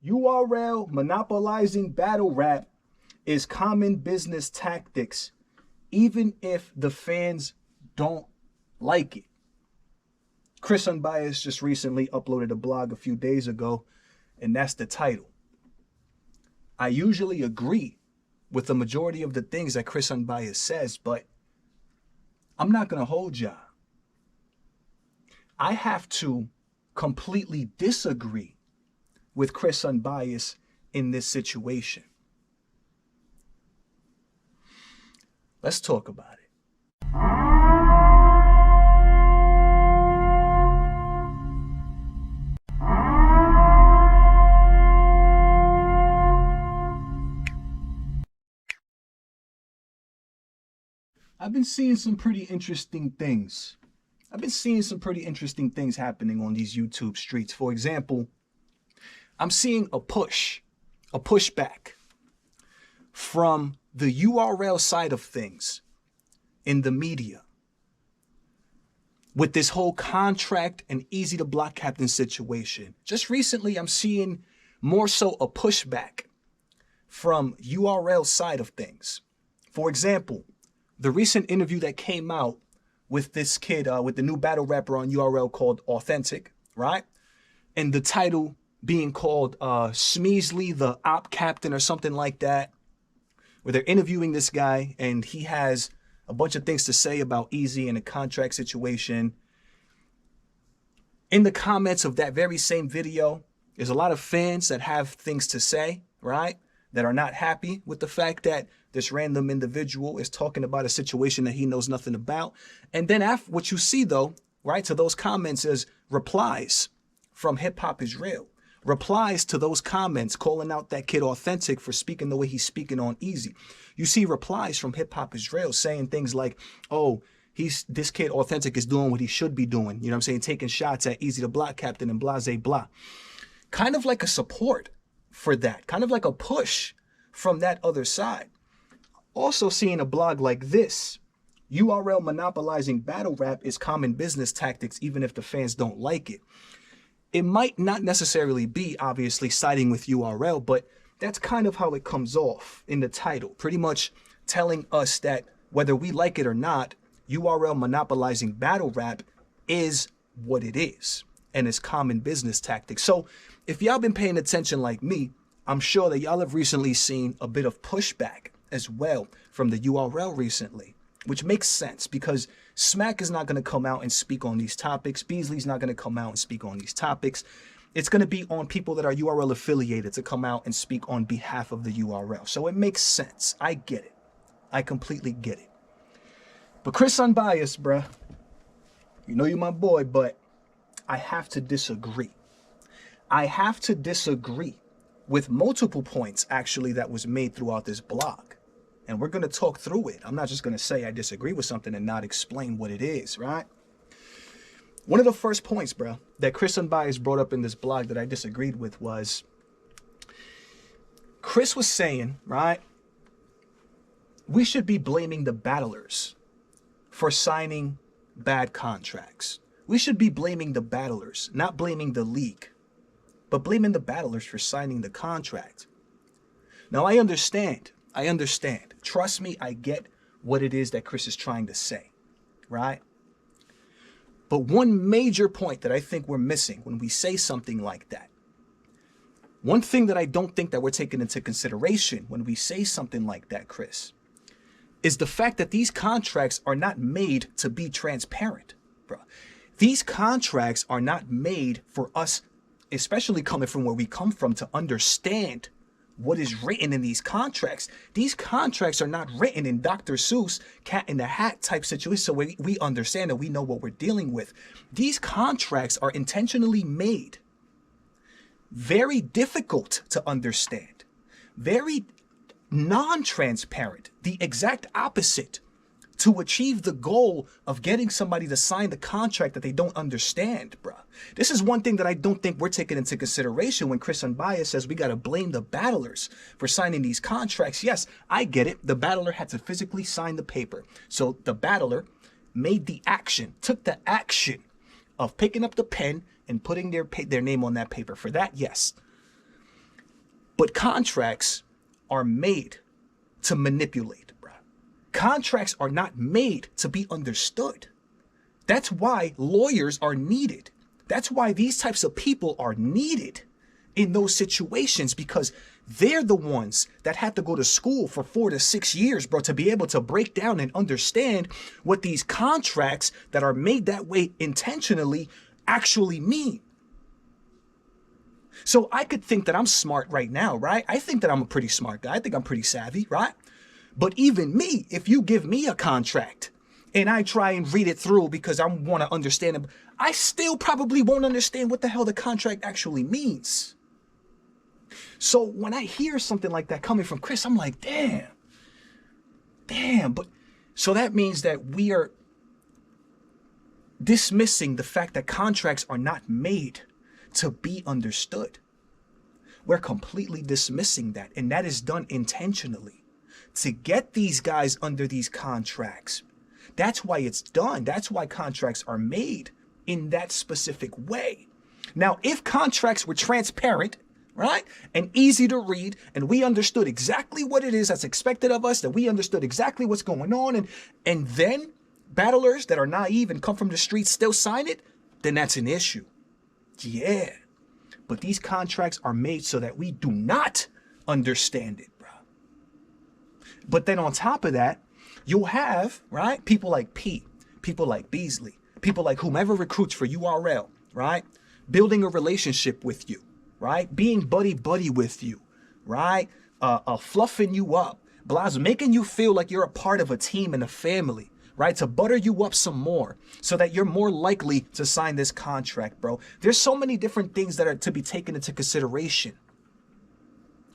URL monopolizing battle rap is common business tactics, even if the fans don't like it. Chris Unbias just recently uploaded a blog a few days ago, and that's the title. I usually agree with the majority of the things that Chris Unbias says, but I'm not going to hold y'all. I have to completely disagree with Chris Unbias in this situation. Let's talk about it. I've been seeing some pretty interesting things. Happening on these YouTube streets. For example, I'm seeing a pushback from the URL side of things in the media with this whole contract and easy to block captain situation. Just recently, I'm seeing more so a pushback from URL side of things. For example, the recent interview that came out with this kid, with the new battle rapper on URL called Authentic, right? And the title being called Smeasley, the Op Captain or something like that, where they're interviewing this guy and he has a bunch of things to say about Easy and a contract situation. In the comments of that very same video, there's a lot of fans that have things to say, right? That are not happy with the fact that this random individual is talking about a situation that he knows nothing about. And then after what you see though, right, to those comments is replies from Hip Hop Is Real. Replies to those comments calling out that kid Authentic for speaking the way he's speaking on Easy. You see replies from Hip Hop Is Real saying things like, oh, this kid Authentic is doing what he should be doing. You know what I'm saying? Taking shots at Easy the Block Captain and blah, blah. Kind of like a support for that. Kind of like a push from that other side. Also seeing a blog like this, URL monopolizing battle rap is common business tactics even if the fans don't like it. It might not necessarily be obviously siding with URL, but that's kind of how it comes off in the title. Pretty much telling us that whether we like it or not, URL monopolizing battle rap is what it is and it's common business tactics. So if y'all been paying attention like me, I'm sure that y'all have recently seen a bit of pushback as well from the URL recently, which makes sense because Smack is not going to come out and speak on these topics. Beasley's not going to come out and speak on these topics. It's going to be on people that are URL affiliated to come out and speak on behalf of the URL. So it makes sense. I get it. I completely get it. But Chris Unbias, bruh, you know you're my boy, but I have to disagree. I have to disagree with multiple points actually that was made throughout this blog. And we're going to talk through it. I'm not just going to say I disagree with something and not explain what it is, right? One of the first points, bro, that Chris Unbias brought up in this blog that I disagreed with was Chris was saying, right, we should be blaming the battlers for signing bad contracts. We should be blaming the battlers, not blaming the league, but blaming the battlers for signing the contract. Now, I understand. Trust me, I get what it is that Chris is trying to say, right? But one major point that I think we're missing when we say something like that, one thing that I don't think that we're taking into consideration when we say something like that, Chris, is the fact that these contracts are not made to be transparent, bro. These contracts are not made for us, especially coming from where we come from, to understand what is written in these contracts. These contracts are not written in Dr. Seuss cat in the hat type situation so we understand and we know what we're dealing with. These contracts are intentionally made very difficult to understand, very non-transparent, the exact opposite, to achieve the goal of getting somebody to sign the contract that they don't understand, bruh. This is one thing that I don't think we're taking into consideration when Chris Unbias says we got to blame the battlers for signing these contracts. Yes, I get it. The battler had to physically sign the paper. So the battler made the action, took the action of picking up the pen and putting their name on that paper. For that, yes. But contracts are made to manipulate, bro. Contracts are not made to be understood. That's why lawyers are needed. That's why these types of people are needed in those situations, because they're the ones that have to go to school for 4 to 6 years, bro, to be able to break down and understand what these contracts that are made that way intentionally actually mean. So I could think that I'm smart right now, right? I think that I'm a pretty smart guy. I think I'm pretty savvy, right? But even me, if you give me a contract and I try and read it through because I want to understand it, I still probably won't understand what the hell the contract actually means. So when I hear something like that coming from Chris, I'm like, damn. But so that means that we are dismissing the fact that contracts are not made to be understood. We're completely dismissing that. And that is done intentionally to get these guys under these contracts. That's why it's done. That's why contracts are made in that specific way. Now, if contracts were transparent, right, and easy to read, and we understood exactly what it is that's expected of us, that we understood exactly what's going on, and then battlers that are naive and come from the streets still sign it, then that's an issue. Yeah. But these contracts are made so that we do not understand it, bro. But then on top of that, you'll have, right, people like P, people like Beasley, people like whomever recruits for URL, right, building a relationship with you, right, being buddy-buddy with you, right, fluffing you up, making you feel like you're a part of a team and a family, right, to butter you up some more so that you're more likely to sign this contract, bro. There's so many different things that are to be taken into consideration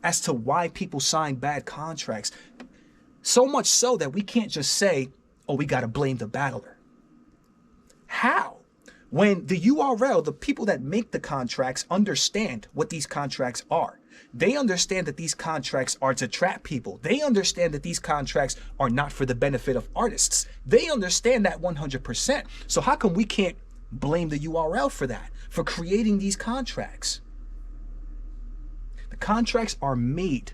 as to why people sign bad contracts. So much so that we can't just say, oh, we got to blame the battler. How? When the URL, the people that make the contracts, understand what these contracts are. They understand that these contracts are to trap people. They understand that these contracts are not for the benefit of artists. They understand that 100%. So how come we can't blame the URL for that, for creating these contracts? The contracts are made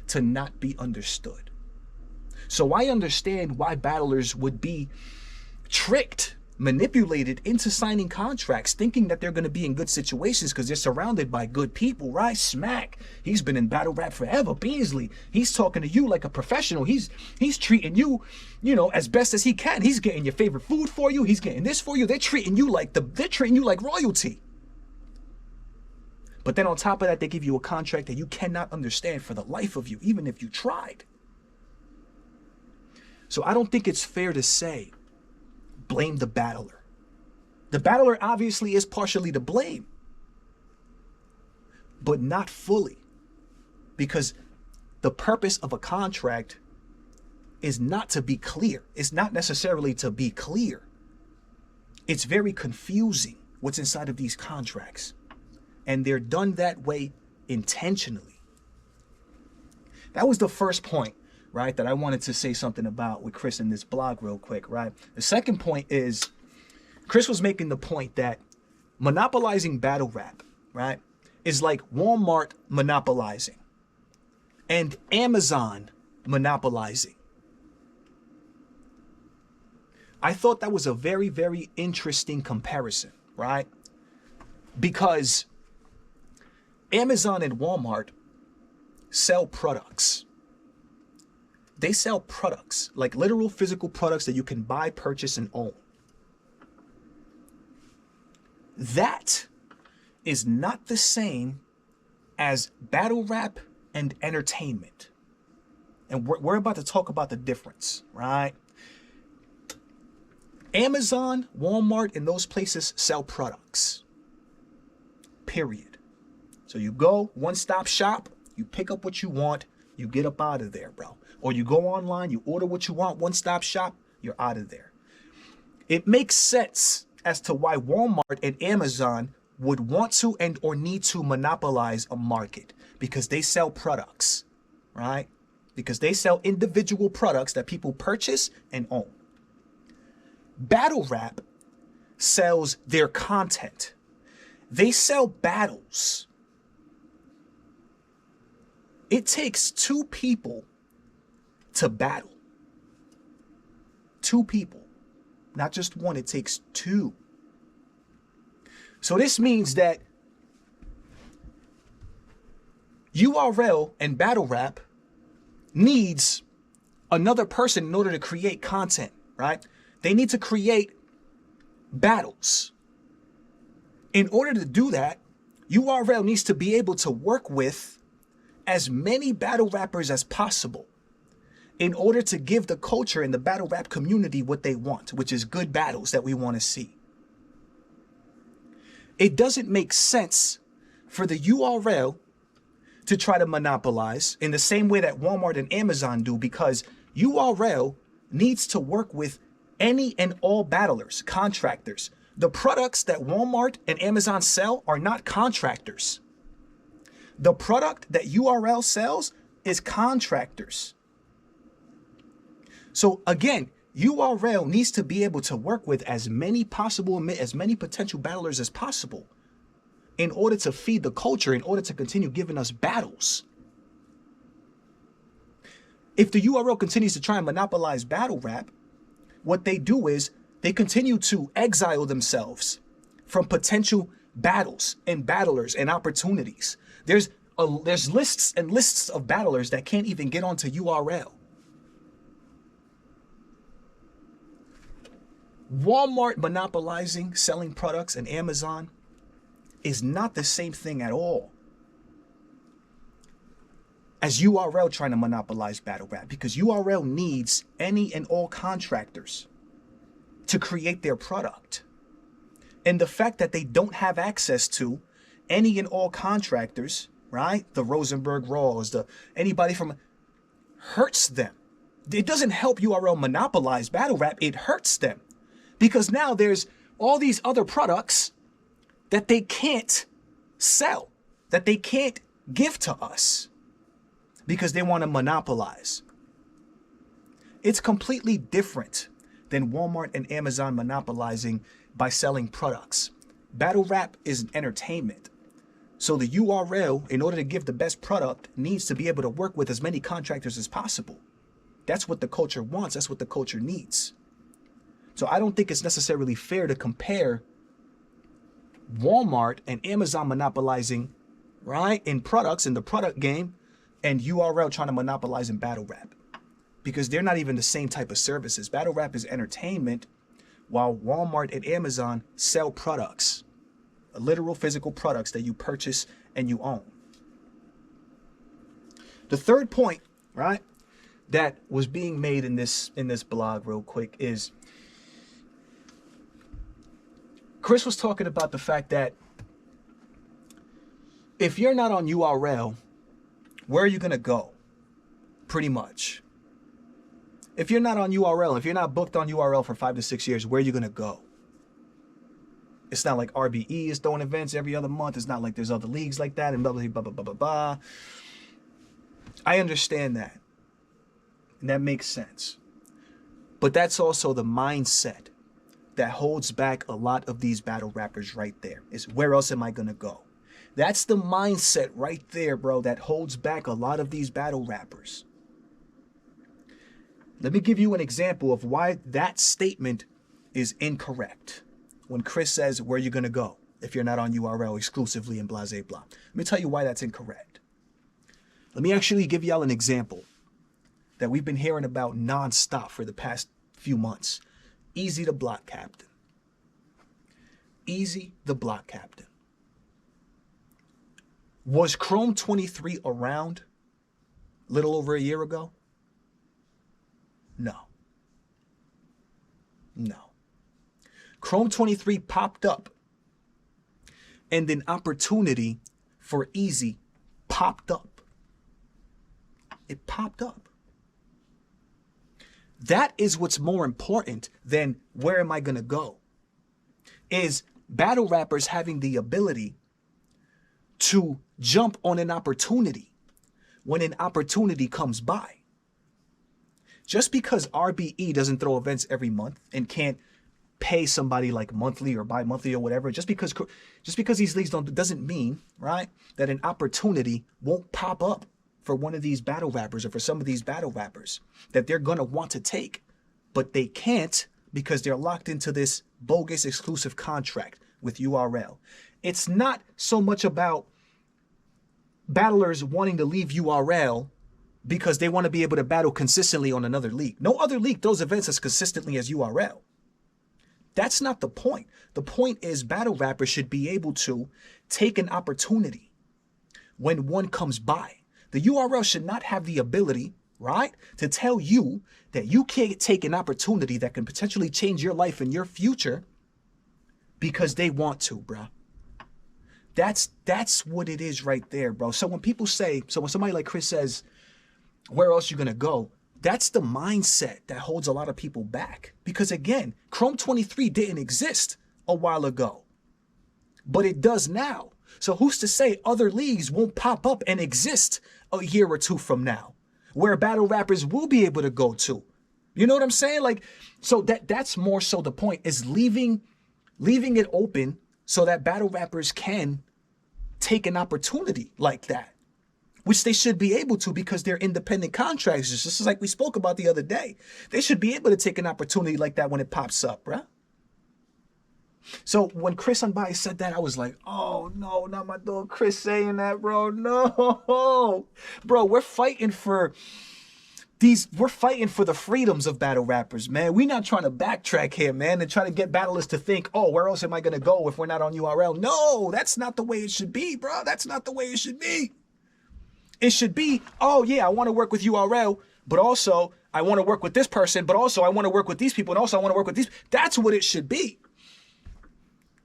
to not be understood. So I understand why battlers would be tricked, manipulated into signing contracts, thinking that they're going to be in good situations because they're surrounded by good people, right? Smack. He's been in battle rap forever. Beasley. He's talking to you like a professional. He's treating you, as best as he can. He's getting your favorite food for you. He's getting this for you. They're treating you like royalty. But then on top of that, they give you a contract that you cannot understand for the life of you, even if you tried. So I don't think it's fair to say blame the battler. The battler obviously is partially to blame, but not fully, because the purpose of a contract is not to be clear. It's not necessarily to be clear. It's very confusing what's inside of these contracts, and they're done that way intentionally. That was the first point, right, that I wanted to say something about with Chris in this blog real quick, right? The second point is Chris was making the point that monopolizing battle rap, right, is like Walmart monopolizing and Amazon monopolizing. I thought that was a very, very interesting comparison, right? Because Amazon and Walmart sell products. They sell products, like literal physical products that you can buy, purchase, and own. That is not the same as battle rap and entertainment. And we're about to talk about the difference, right? Amazon, Walmart, and those places sell products. Period. So you go, one-stop shop, you pick up what you want, you get up out of there, bro. Or you go online, you order what you want, one-stop shop, you're out of there. It makes sense as to why Walmart and Amazon would want to and or need to monopolize a market, because they sell products, right? Because they sell individual products that people purchase and own. Battle rap sells their content. They sell battles. It takes two people to battle. Two people. Not just one, it takes two. So this means that URL and battle rap needs another person in order to create content, right? They need to create battles. In order to do that, URL needs to be able to work with as many battle rappers as possible in order to give the culture and the battle rap community what they want, which is good battles that we want to see. It doesn't make sense for the URL to try to monopolize in the same way that Walmart and Amazon do, because URL needs to work with any and all battlers, contractors. The products that Walmart and Amazon sell are not contractors. The product that URL sells is contractors. So again, URL needs to be able to work with as many potential battlers as possible in order to feed the culture, in order to continue giving us battles. If the URL continues to try and monopolize battle rap, what they do is they continue to exile themselves from potential battles and battlers and opportunities. There's lists and lists of battlers that can't even get onto URL. Walmart monopolizing selling products and Amazon is not the same thing at all as URL trying to monopolize battle rap, because URL needs any and all contractors to create their product. And the fact that they don't have access to any and all contractors, right? The Rosenberg Raws, anybody from, hurts them. It doesn't help URL monopolize battle rap, it hurts them. Because now there's all these other products that they can't sell, that they can't give to us because they want to monopolize. It's completely different than Walmart and Amazon monopolizing by selling products. Battle rap is entertainment. So the URL, in order to give the best product, needs to be able to work with as many contractors as possible. That's what the culture wants. That's what the culture needs. So I don't think it's necessarily fair to compare Walmart and Amazon monopolizing, right, in products, in the product game, and URL trying to monopolize in battle rap, because they're not even the same type of services. Battle rap is entertainment, while Walmart and Amazon sell products, literal physical products that you purchase and you own. The third point, right, that was being made in this blog real quick is Chris was talking about the fact that if you're not on URL, where are you going to go? Pretty much. If you're not on URL, if you're not booked on URL for 5 to 6 years, where are you going to go? It's not like RBE is throwing events every other month. It's not like there's other leagues like that and blah, blah, blah, blah, blah, blah, blah. I understand that. And that makes sense. But that's also the mindset that holds back a lot of these battle rappers right there. Is where else am I going to go? That's the mindset right there, bro, that holds back a lot of these battle rappers. Let me give you an example of why that statement is incorrect. When Chris says, where are you going to go if you're not on URL exclusively and blah, blah, blah. Let me tell you why that's incorrect. Let me actually give y'all an example that we've been hearing about nonstop for the past few months. Easy the Block Captain. Easy the Block Captain. Was Chrome 23 around a little over a year ago? No. No. Chrome 23 popped up, and an opportunity for Easy popped up. It popped up. That is what's more important than where am I going to go, is battle rappers having the ability to jump on an opportunity when an opportunity comes by. Just because RBE doesn't throw events every month and can't pay somebody like monthly or bi-monthly or whatever, just because these leagues don't, doesn't mean, right, that an opportunity won't pop up for one of these battle rappers or for some of these battle rappers that they're going to want to take, but they can't because they're locked into this bogus exclusive contract with URL. It's not so much about battlers wanting to leave URL because they want to be able to battle consistently on another league. No other league throws events as consistently as URL. That's not the point. The point is battle rappers should be able to take an opportunity when one comes by. The URL should not have the ability, right, to tell you that you can't take an opportunity that can potentially change your life and your future because they want to, bro. That's what it is right there, bro. So when people say, so when somebody like Chris says, where else you gonna go? That's the mindset that holds a lot of people back. Because again, Chrome 23 didn't exist a while ago, but it does now. So who's to say other leagues won't pop up and exist a year or two from now, where battle rappers will be able to go to? You know what I'm saying? Like, so that's more so the point, is leaving it open so that battle rappers can take an opportunity like that, which they should be able to because they're independent contractors. Just like we spoke about the other day. They should be able to take an opportunity like that when it pops up, bruh. So when Chris Unbias said that, I was like, oh no, not my dog Chris saying that, bro. No, bro, we're fighting for the freedoms of battle rappers, man. We're not trying to backtrack here, man, and try to get battlers to think, oh, where else am I going to go if we're not on URL? No, that's not the way it should be, bro. That's not the way it should be. It should be, oh yeah, I want to work with URL, but also I want to work with this person, but also I want to work with these people, and also I want to work with these. That's what it should be.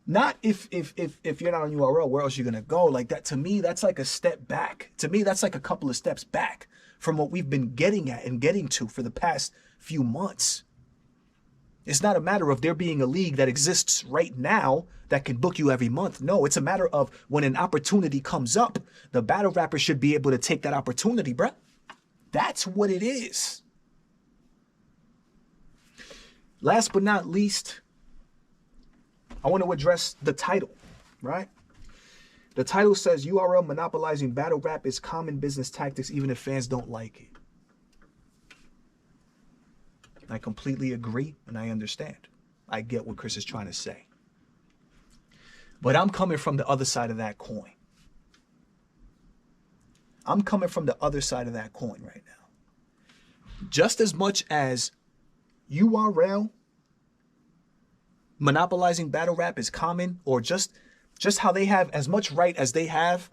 Not if you're not on URL, where else are you gonna go? Like that, to me, that's like a step back. To me, that's like a couple of steps back from what we've been getting at and getting to for the past few months. It's not a matter of there being a league that exists right now that can book you every month. No, it's a matter of when an opportunity comes up, the battle rapper should be able to take that opportunity, bruh. That's what it is. Last but not least, I want to address the title, right? The title says URL monopolizing battle rap is common business tactics even if fans don't like it. I completely agree and I understand. I get what Chris is trying to say. But I'm coming from the other side of that coin. I'm coming from the other side of that coin right now. Just as much as URL monopolizing battle rap is common, or just how they have as much right as they have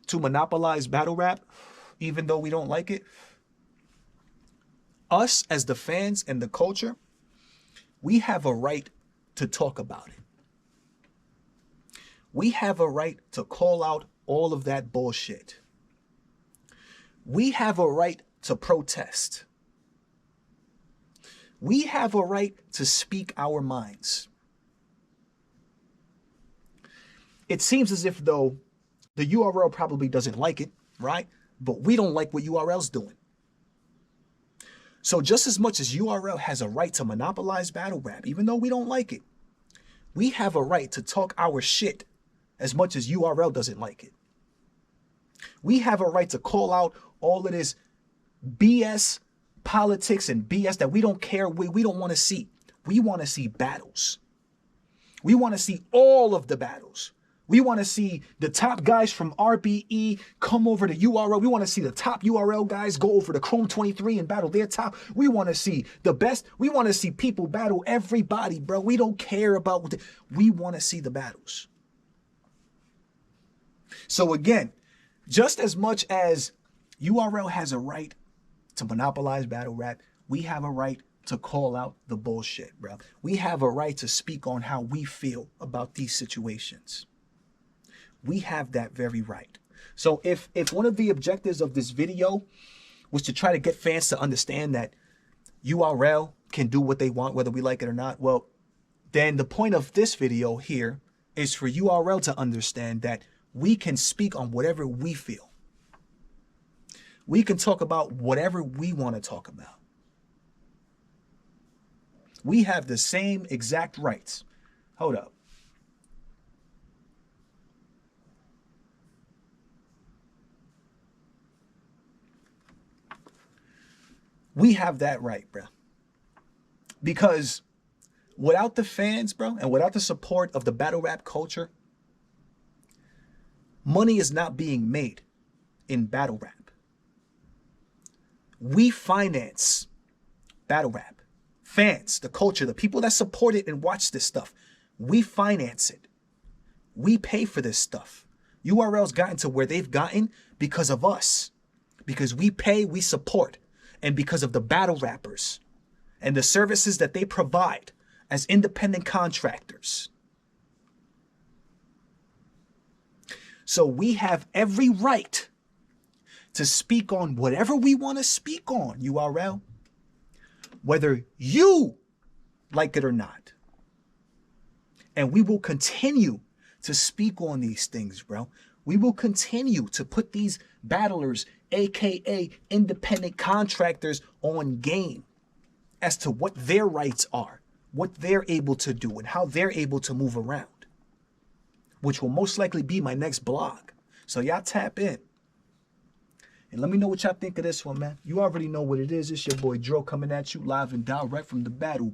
to monopolize battle rap, even though we don't like it, us as the fans and the culture, we have a right to talk about it. We have a right to call out all of that bullshit. We have a right to protest. We have a right to speak our minds. It seems as if, though, the URL probably doesn't like it, right? But we don't like what URL's doing. So just as much as URL has a right to monopolize battle rap, even though we don't like it, we have a right to talk our shit as much as URL doesn't like it. We have a right to call out all of this BS politics and BS that we don't care, we don't want to see. We want to see battles. We want to see all of the battles. We want to see the top guys from RBE come over to URL. We want to see the top URL guys go over to Chrome 23 and battle their top. We want to see the best. We want to see people battle everybody, bro. We don't care about what we want to see the battles. So again, just as much as URL has a right to monopolize battle rap, we have a right to call out the bullshit, bro. We have a right to speak on how we feel about these situations. We have that very right. So if one of the objectives of this video was to try to get fans to understand that URL can do what they want, whether we like it or not, well, then the point of this video here is for URL to understand that we can speak on whatever we feel. We can talk about whatever we want to talk about. We have the same exact rights. Hold up. We have that right, bro. Because without the fans, bro, and without the support of the battle rap culture, money is not being made in battle rap. We finance battle rap. Fans, the culture, the people that support it and watch this stuff, we finance it. We pay for this stuff. URL's gotten to where they've gotten because of us. Because we pay, we support. And because of the battle rappers and the services that they provide as independent contractors. So we have every right to speak on whatever we want to speak on, URL. Whether you like it or not. And we will continue to speak on these things, bro. We will continue to put these battlers, aka independent contractors, on game as to what their rights are, what they're able to do, and how they're able to move around, which will most likely be my next blog. So y'all tap in. And let me know what y'all think of this one, man. You already know what it is. It's your boy Dro coming at you live and direct from the battle.